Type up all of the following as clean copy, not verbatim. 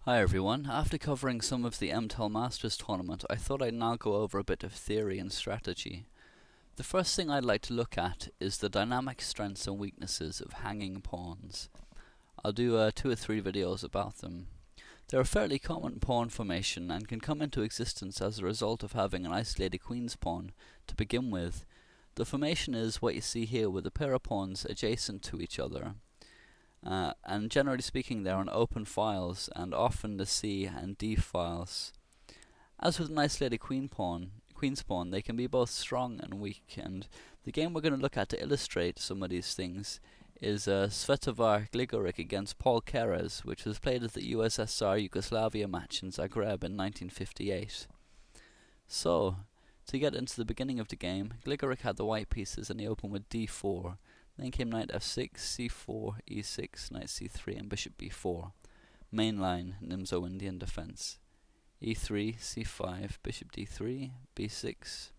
Hi everyone, after covering some of the MTEL Masters tournament, I thought I'd now go over a bit of theory and strategy. The first thing I'd like to look at is the dynamic strengths and weaknesses of hanging pawns. I'll do 2 or 3 videos about them. They're a fairly common pawn formation and can come into existence as a result of having an isolated queen's pawn to begin with. The formation is what you see here, with a pair of pawns adjacent to each other. And generally speaking, they're on open files and often the C and D files. As with an isolated queen's pawn, they can be both strong and weak, and the game we're going to look at to illustrate some of these things is Svetozar Gligoric against Paul Keres, which was played at the USSR Yugoslavia match in Zagreb in 1958. So, to get into the beginning of the game, Gligoric had the white pieces and he opened with d4. Then came knight f6, c4, e6, knight c3 and bishop b4. Mainline Nimzo-Indian defense. e3, c5, bishop d3, b6,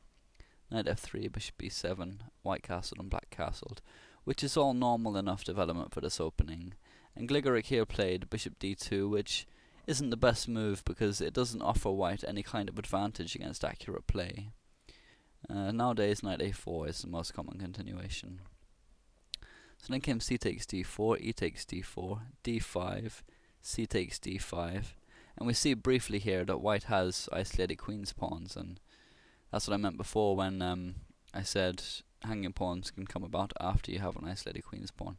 knight f3, bishop b7, white castled and black castled, which is all normal enough development for this opening. And Gligoric here played bishop d2, which isn't the best move because it doesn't offer white any kind of advantage against accurate play. Nowadays knight a4 is the most common continuation. So then came c takes d4, e takes d4, d5, c takes d5, and we see briefly here that white has isolated queen's pawns, and that's what I meant before when I said hanging pawns can come about after you have an isolated queen's pawn.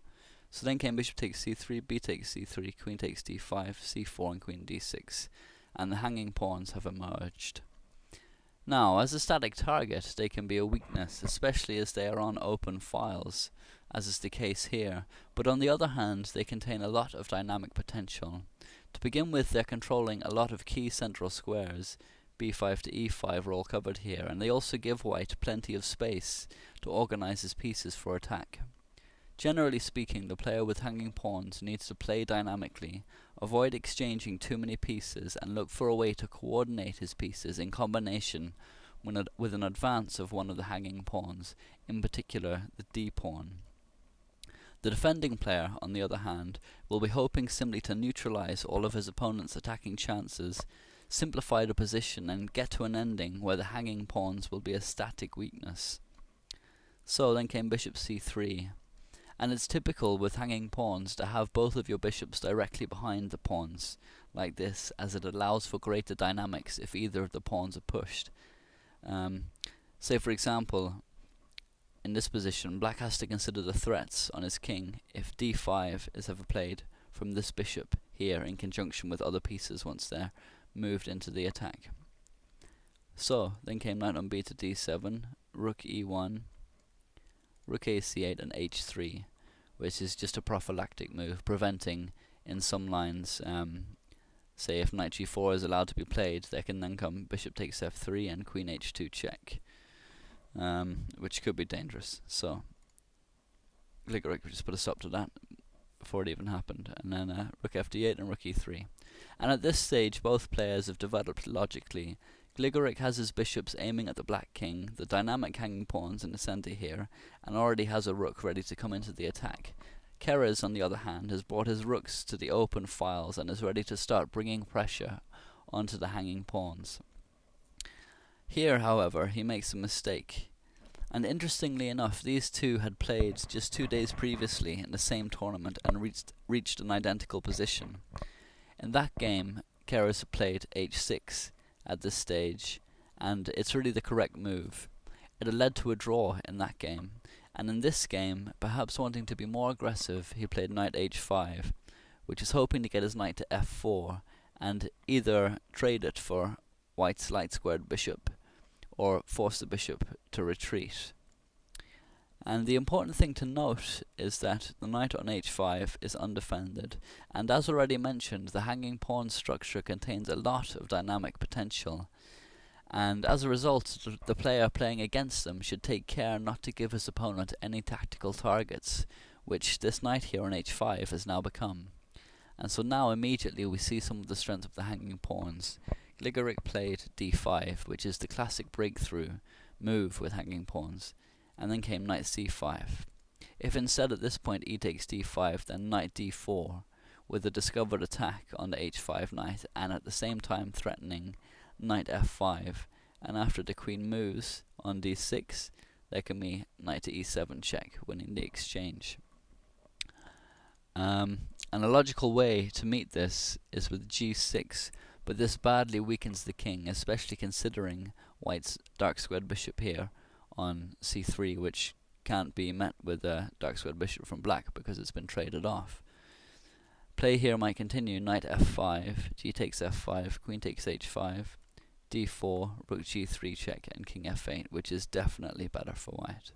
So then came bishop takes c3, b takes c3, queen takes d5, c4 and queen d6, and the hanging pawns have emerged. Now, as a static target, they can be a weakness, especially as they are on open files, as is the case here, but on the other hand, they contain a lot of dynamic potential. To begin with, they're controlling a lot of key central squares. b5 to e5 are all covered here, and they also give white plenty of space to organize his pieces for attack. Generally speaking, the player with hanging pawns needs to play dynamically, avoid exchanging too many pieces, and look for a way to coordinate his pieces in combination with an advance of one of the hanging pawns, in particular the d-pawn. The defending player, on the other hand, will be hoping simply to neutralize all of his opponent's attacking chances, simplify the position, and get to an ending where the hanging pawns will be a static weakness. So then came bishop c3. And it's typical with hanging pawns to have both of your bishops directly behind the pawns, like this, as it allows for greater dynamics if either of the pawns are pushed. Say for example, in this position, black has to consider the threats on his king if d5 is ever played from this bishop here in conjunction with other pieces once they're moved into the attack. So, then came knight on b to d7, rook e1, rook a c8 and h3, which is just a prophylactic move, preventing in some lines, say if knight g4 is allowed to be played, there can then come bishop takes f3 and queen h2 check, which could be dangerous. So Gligoric just put a stop to that before it even happened, and then rook fd8 and rook e3. And at this stage, both players have developed logically. Gligoric has his bishops aiming at the black king, the dynamic hanging pawns in the center here, and already has a rook ready to come into the attack. Keres, on the other hand, has brought his rooks to the open files and is ready to start bringing pressure onto the hanging pawns. Here, however, he makes a mistake. And interestingly enough, these two had played just 2 days previously in the same tournament and reached an identical position. In that game, Keres played h6 at this stage, and it's really the correct move. It had led to a draw in that game, and in this game, perhaps wanting to be more aggressive, he played knight h5, which is hoping to get his knight to f4, and either trade it for white's light-squared bishop, or force the bishop to retreat. And the important thing to note is that the knight on h5 is undefended, and as already mentioned, the hanging pawn structure contains a lot of dynamic potential, and as a result, the player playing against them should take care not to give his opponent any tactical targets, which this knight here on h5 has now become. And so now immediately we see some of the strength of the hanging pawns. Gligoric played d5, which is the classic breakthrough move with hanging pawns, and then came knight c5. If instead at this point e takes d5, then knight d4, with a discovered attack on the h5 knight, and at the same time threatening knight f5. And after the queen moves on d6, there can be knight to e7 check, winning the exchange. And a logical way to meet this is with g6, but this badly weakens the king, especially considering white's dark squared bishop here on c3, which can't be met with a dark squared bishop from black because it's been traded off. Play here might continue: knight f5, g takes f5, queen takes h5, d4, rook g3 check, and king f8, which is definitely better for white.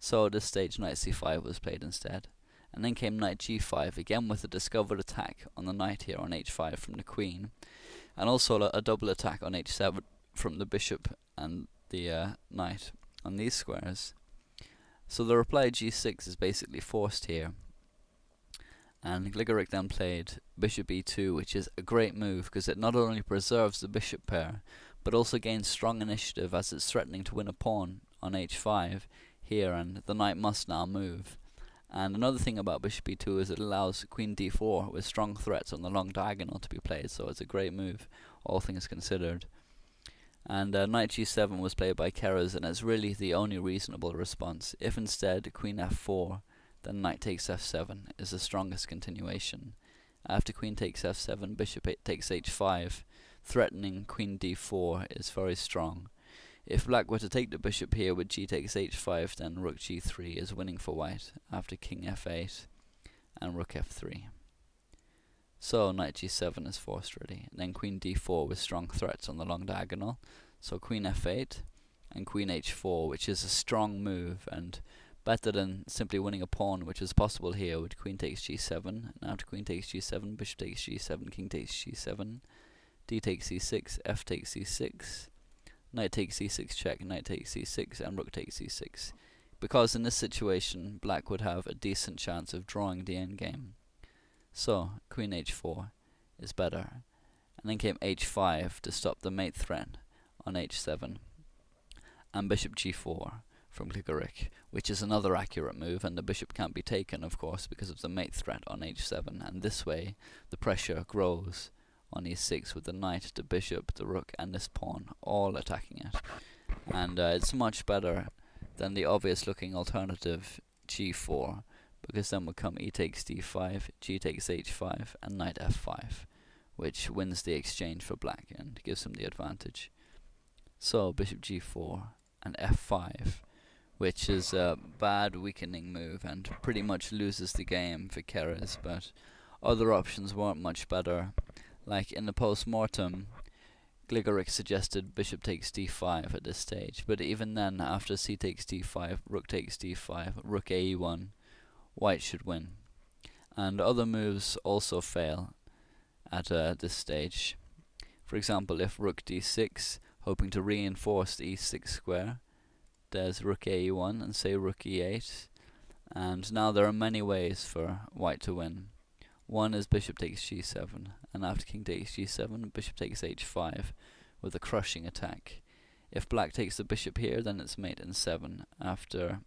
So at this stage knight c5 was played instead. And then came knight g5, again with a discovered attack on the knight here on h5 from the queen, and also a double attack on h7 from the bishop and the knight on these squares. So the reply g6 is basically forced here, and Gligoric then played bishop e2, which is a great move because it not only preserves the bishop pair, but also gains strong initiative as it's threatening to win a pawn on h5 here, and the knight must now move. And another thing about bishop e2 is it allows queen d4 with strong threats on the long diagonal to be played, so it's a great move, all things considered. And knight g7 was played by Keres, and it's really the only reasonable response. If instead queen f4, then knight takes f7 is the strongest continuation. After queen takes f7, bishop takes h5, threatening queen d4 is very strong. If black were to take the bishop here with g takes h5, then rook g3 is winning for white after king f8 and rook f3. So knight g7 is forced ready. And then queen d4 with strong threats on the long diagonal. So queen f8 and queen h4, which is a strong move and better than simply winning a pawn, which is possible here with queen takes g7. And after queen takes g7, bishop takes g7, king takes g7, d takes c6, f takes c6. Knight takes c6 check, knight takes c6, and rook takes c6. Because in this situation, black would have a decent chance of drawing the endgame. So, queen h4 is better. And then came h5 to stop the mate threat on h7. And bishop g4 from Gligoric, which is another accurate move, and the bishop can't be taken, of course, because of the mate threat on h7. And this way, the pressure grows on e6 with the knight, the bishop, the rook, and this pawn all attacking it. And it's much better than the obvious looking alternative g4, because then would come e takes d5, g takes h5, and knight f5, which wins the exchange for black and gives him the advantage. So bishop g4 and f5, which is a bad weakening move and pretty much loses the game for Keres, but other options weren't much better. Like in the post-mortem, Gligoric suggested bishop takes d5 at this stage, but even then, after c takes d5, rook takes d5, rook ae1, white should win. And other moves also fail at this stage. For example, if rook d6, hoping to reinforce the e6 square, there's rook ae1 and say rook e8, and now there are many ways for white to win. One is bishop takes g7, and after king takes g7, bishop takes h5 with a crushing attack. If black takes the bishop here, then it's mate in 7. After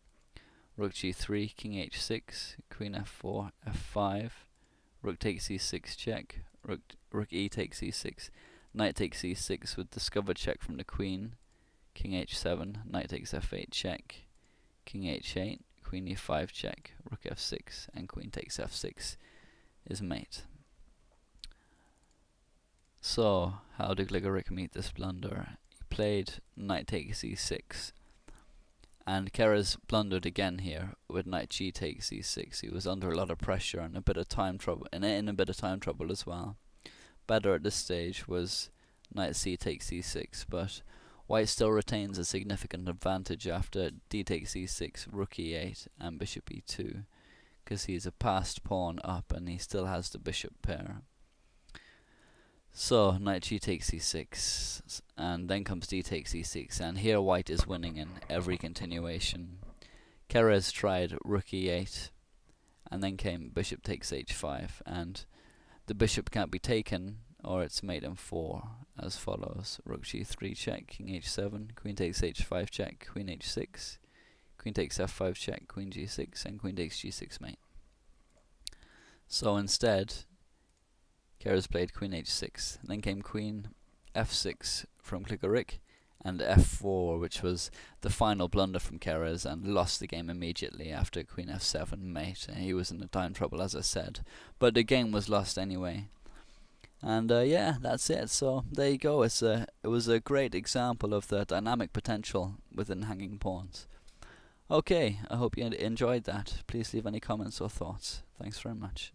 rook g3, king h6, queen f4, f5, rook takes e6 check, rook e takes e6, knight takes e6 with discovered check from the queen, king h7, knight takes f8 check, king h8, queen e5 check, rook f6, and queen takes f6 is mate. So, how did Gligoric meet this blunder? He played knight takes e6, and Keres blundered again here with knight g takes e6. He was under a lot of pressure and a bit of time trouble, in a bit of time trouble as well. Better at this stage was knight c takes e6, but white still retains a significant advantage after d takes e6, rook e8, and bishop e2, because he's a passed pawn up and he still has the bishop pair. So knight g takes e6, and then comes d takes e6, and here white is winning in every continuation. Keres tried rook e8, and then came bishop takes h5, and the bishop can't be taken, or it's mate in 4, as follows: rook g3 check, king h7, queen takes h5 check, queen h6, queen takes f5 check, queen g6, and queen takes g6 mate. So instead, Keres played queen h6, and then came queen f6 from Clickerick, and f4, which was the final blunder from Keres, and lost the game immediately after queen f7 mate. He was in time trouble, as I said, but the game was lost anyway. And yeah, that's it. So there you go. It was a great example of the dynamic potential within hanging pawns. Okay, I hope you enjoyed that. Please leave any comments or thoughts. Thanks very much.